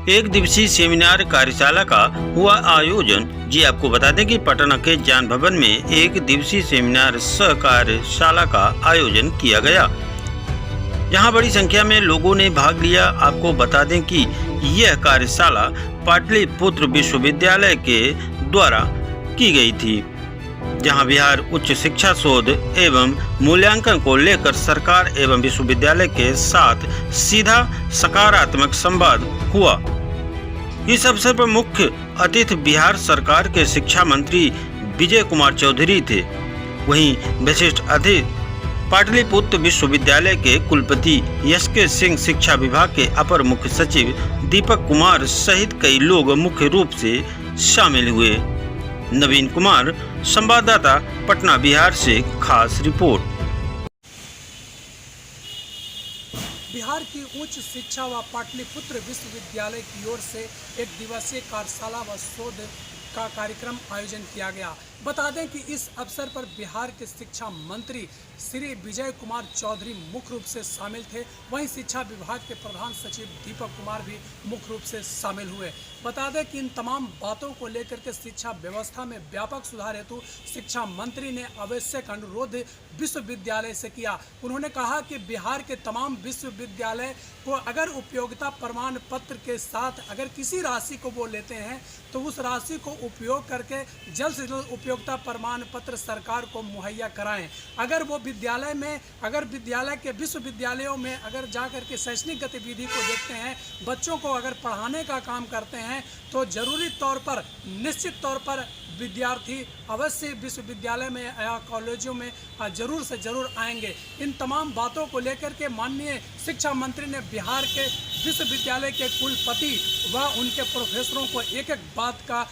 एक दिवसीय सेमिनार कार्यशाला का हुआ आयोजन। जी आपको बता दें कि पटना के ज्ञान भवन में एक दिवसीय सेमिनार सह कार्यशाला का आयोजन किया गया। यहाँ बड़ी संख्या में लोगों ने भाग लिया। आपको बता दें कि यह कार्यशाला पाटलिपुत्र विश्वविद्यालय के द्वारा की गई थी, जहां बिहार उच्च शिक्षा शोध एवं मूल्यांकन को लेकर सरकार एवं विश्वविद्यालय के साथ सीधा सकारात्मक संवाद हुआ। इस अवसर पर मुख्य अतिथि बिहार सरकार के शिक्षा मंत्री विजय कुमार चौधरी थे। वहीं विशिष्ट अतिथि पाटलिपुत्र विश्वविद्यालय के कुलपति एस.के. सिंह, शिक्षा विभाग के अपर मुख्य सचिव दीपक कुमार सहित कई लोग मुख्य रूप से शामिल हुए। नवीन कुमार, संवाददाता, पटना, बिहार से खास रिपोर्ट। बिहार की उच्च शिक्षा व पाटलिपुत्र विश्वविद्यालय की ओर से एक दिवसीय कार्यशाला व शोध का कार्यक्रम आयोजन किया गया। बता दें कि इस अवसर पर बिहार के शिक्षा मंत्री श्री विजय कुमार चौधरी मुख्य रूप से शामिल थे। वहीं शिक्षा विभाग के प्रधान सचिव दीपक कुमार भी मुख्य रूप से शामिल हुए। बता दें कि इन तमाम बातों को लेकर के शिक्षा व्यवस्था में व्यापक सुधार हेतु शिक्षा मंत्री ने आवश्यक अनुरोध विश्वविद्यालय से किया। उन्होंने कहा कि बिहार के तमाम विश्वविद्यालय को अगर उपयोगिता प्रमाण पत्र के साथ अगर किसी राशि को वो लेते हैं तो उस राशि को उपयोग करके जल्द से जल्द उपयोगिता प्रमाण पत्र सरकार को मुहैया कराएं। अगर वो विद्यालय में अगर विद्यालय के विश्वविद्यालयों में अगर जाकर के शैक्षणिक गतिविधि को देखते हैं, बच्चों को अगर पढ़ाने का काम करते हैं तो जरूरी तौर पर निश्चित तौर पर विद्यार्थी अवश्य विश्वविद्यालय में या कॉलेजों में जरूर से जरूर आएंगे। इन तमाम बातों को लेकर के माननीय शिक्षा मंत्री ने बिहार के विश्वविद्यालय के कुलपति व उनके प्रोफेसरों को एक एक बात का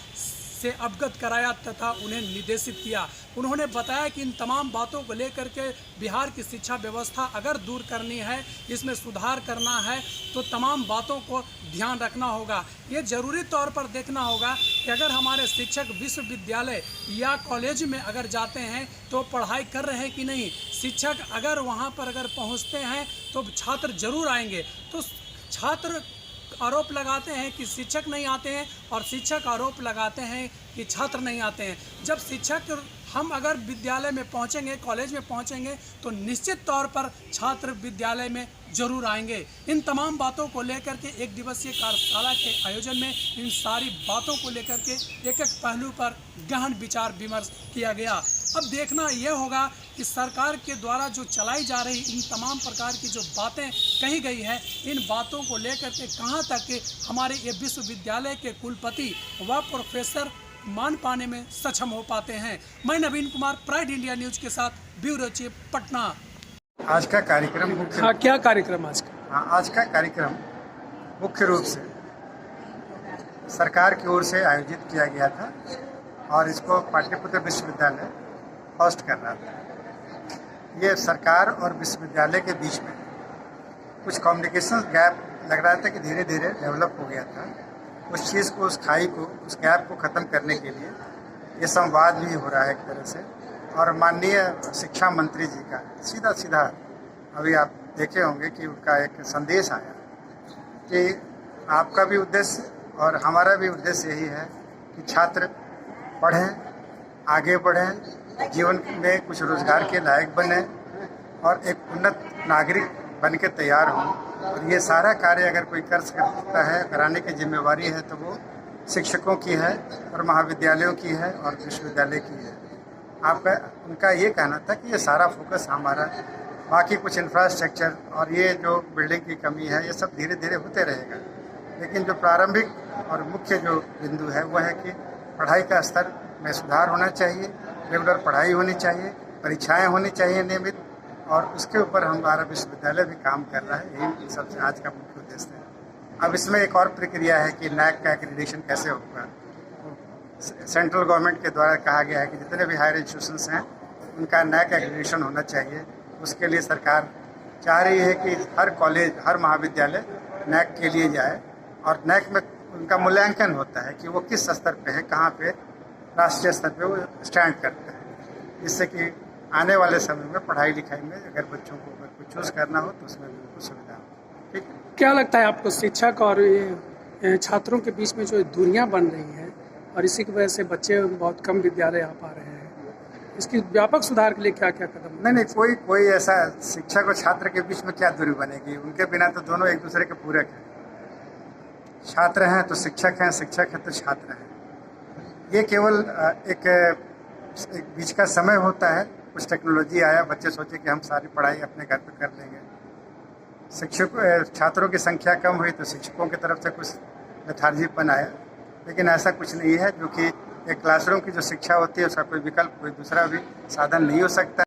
से अवगत कराया तथा उन्हें निर्देशित किया। उन्होंने बताया कि इन तमाम बातों को लेकर के बिहार की शिक्षा व्यवस्था अगर दूर करनी है, इसमें सुधार करना है तो तमाम बातों को ध्यान रखना होगा। ये जरूरी तौर पर देखना होगा कि अगर हमारे शिक्षक विश्वविद्यालय या कॉलेज में अगर जाते हैं तो पढ़ाई कर रहे हैं कि नहीं। शिक्षक अगर वहाँ पर अगर पहुँचते हैं तो छात्र जरूर आएंगे। तो छात्र आरोप लगाते हैं कि शिक्षक नहीं आते हैं और शिक्षक आरोप लगाते हैं कि छात्र नहीं आते हैं। जब शिक्षक हम अगर विद्यालय में पहुंचेंगे, कॉलेज में पहुंचेंगे तो निश्चित तौर पर छात्र विद्यालय में जरूर आएंगे। इन तमाम बातों को लेकर के एक दिवसीय कार्यशाला के आयोजन में इन सारी बातों को लेकर के एक एक पहलू पर गहन विचार विमर्श किया गया। अब देखना यह होगा कि सरकार के द्वारा जो चलाई जा रही इन तमाम प्रकार की जो बातें कही गई है, इन बातों को लेकर के कहाँ तक हमारे ये विश्वविद्यालय के कुलपति व प्रोफेसर मान पाने में सक्षम हो पाते हैं। मैं नवीन कुमार, प्राइड इंडिया न्यूज के साथ, ब्यूरो चीफ, पटना। आज का कार्यक्रम मुख्य क्या कार्यक्रम आज का? आज का कार्यक्रम मुख्य रूप से सरकार की ओर से आयोजित किया गया था और इसको पाटलिपुत्र विश्वविद्यालय होस्ट कर रहा था। ये सरकार और विश्वविद्यालय के बीच में कुछ कम्युनिकेशन गैप लग रहा था कि धीरे धीरे डेवलप हो गया था। उस चीज़ को, उस खाई को, उस गैप को ख़त्म करने के लिए ये संवाद भी हो रहा है एक तरह से। और माननीय शिक्षा मंत्री जी का सीधा अभी आप देखे होंगे कि उनका एक संदेश आया कि आपका भी उद्देश्य और हमारा भी उद्देश्य यही है कि छात्र पढ़ें, आगे बढ़ें, जीवन में कुछ रोजगार के लायक बने और एक उन्नत नागरिक बन के तैयार हों। और ये सारा कार्य अगर कोई कर सकता है, कराने की जिम्मेवारी है तो वो शिक्षकों की है और महाविद्यालयों की है और विश्वविद्यालय की है। उनका ये कहना था कि ये सारा फोकस हमारा, बाकी कुछ इंफ्रास्ट्रक्चर और ये जो बिल्डिंग की कमी है ये सब धीरे धीरे होते रहेगा, लेकिन जो प्रारंभिक और मुख्य जो बिंदु है वो है कि पढ़ाई का स्तर में सुधार होना चाहिए, रेगुलर पढ़ाई होनी चाहिए, परीक्षाएं होनी चाहिए नियमित, और उसके ऊपर हमारा विश्वविद्यालय भी काम कर रहा है। यही सबसे आज का मुख्य उद्देश्य है। अब इसमें एक और प्रक्रिया है कि नैक का एक्रेडिटेशन कैसे होगा। सेंट्रल गवर्नमेंट के द्वारा कहा गया है कि जितने भी हायर इंस्टीट्यूशंस हैं उनका नैक एक्रेडिटेशन होना चाहिए। उसके लिए सरकार चाह रही है कि हर कॉलेज, हर महाविद्यालय नैक के लिए जाए और नैक में उनका मूल्यांकन होता है कि वो किस स्तर पे है, कहाँ पे राष्ट्रीय स्तर पे वो स्टैंड करता है, जिससे कि आने वाले समय में पढ़ाई लिखाई में अगर बच्चों को अगर कुछ चूज़ करना हो तो उसमें भी उनको सुविधा हो। ठीक है, क्या लगता है आपको शिक्षक और छात्रों के बीच में जो दूरियां बन रही हैं और इसी की वजह से बच्चे बहुत कम विद्यालय आ पा रहे हैं, इसकी व्यापक सुधार के लिए क्या क्या कदम? नहीं, कोई ऐसा शिक्षक और छात्र के बीच में क्या दूरी बनेगी? उनके बिना तो दोनों एक दूसरे के पूरक हैं। छात्र हैं तो शिक्षक हैं, शिक्षक हैं तो छात्र हैं। ये केवल एक बीच का समय होता है। कुछ टेक्नोलॉजी आया, बच्चे सोचे कि हम सारी पढ़ाई अपने घर पे कर लेंगे। छात्रों की संख्या कम हुई तो शिक्षकों की तरफ से कुछ लेथार्जीपन आया, लेकिन ऐसा कुछ नहीं है। जो कि एक क्लासरूम की जो शिक्षा होती है उसका कोई विकल्प, कोई दूसरा भी साधन नहीं हो सकता।